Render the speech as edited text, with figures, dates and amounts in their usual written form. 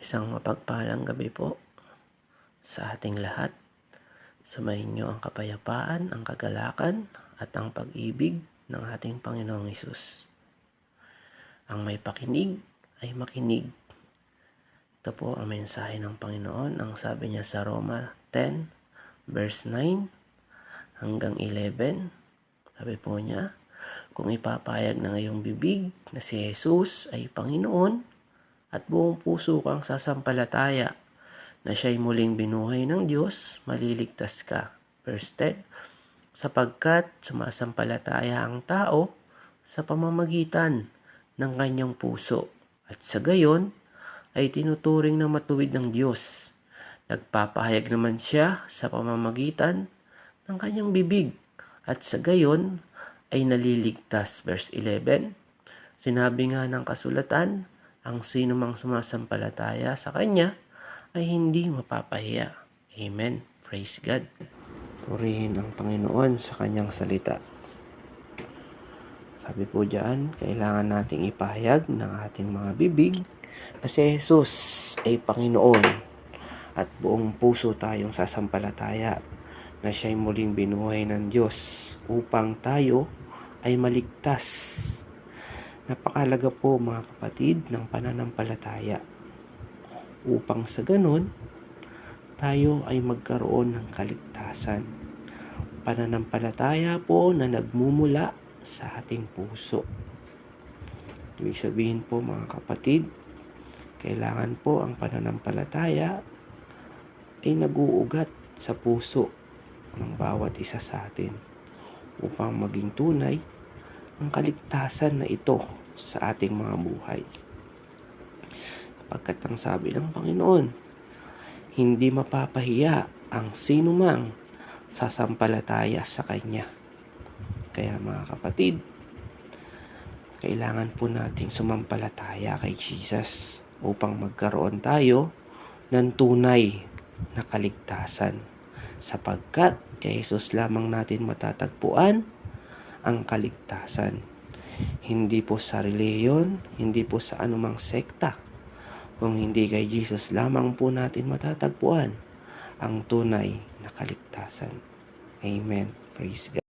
Isang mapagpalang gabi po sa ating lahat. Sumayin niyo ang kapayapaan, ang kagalakan at ang pag-ibig ng ating Panginoong Hesus. Ang may pakinig ay makinig. Ito po ang mensahe ng Panginoon. Ang sabi niya sa Roma 10 verse 9 hanggang 11. Sabi po niya, kung ipapayag ng iyong bibig na si Jesus ay Panginoon at buong puso kang sasampalataya na siya'y muling binuhay ng Diyos, maliligtas ka. Verse 10, sapagkat sumasampalataya ang tao sa pamamagitan ng kanyang puso at sa gayon ay tinuturing na matuwid ng Diyos. Nagpapahayag naman siya sa pamamagitan ng kanyang bibig at sa gayon ay naliligtas. Verse 11, sinabi nga ng kasulatan, ang sino mang sumasampalataya sa Kanya ay hindi mapapahiya. Amen. Praise God. Purihin ang Panginoon sa Kanyang salita. Sabi po diyan, kailangan nating ipahayag ng ating mga bibig na si Jesus ay Panginoon at buong puso tayong sasampalataya na siya'y muling binuhay ng Diyos upang tayo ay maligtas. Napakalaga po mga kapatid ng pananampalataya upang sa ganun tayo ay magkaroon ng kaligtasan. Pananampalataya po na nagmumula sa ating puso. Ibig sabihin po mga kapatid, kailangan po ang pananampalataya ay naguugat sa puso ng bawat isa sa atin upang maging tunay ang kaligtasan na ito sa ating mga buhay. Sapagkat ang sabi ng Panginoon, hindi mapapahiya ang sinumang sasampalataya sa Kanya. Kaya mga kapatid, kailangan po nating sumampalataya kay Jesus upang magkaroon tayo ng tunay na kaligtasan. Sapagkat kay Jesus lamang natin matatagpuan ang kaligtasan. Hindi po sa reliyon, hindi po sa anumang sekta. Kung hindi kay Jesus lamang po natin matatagpuan ang tunay na kaligtasan. Amen. Praise God.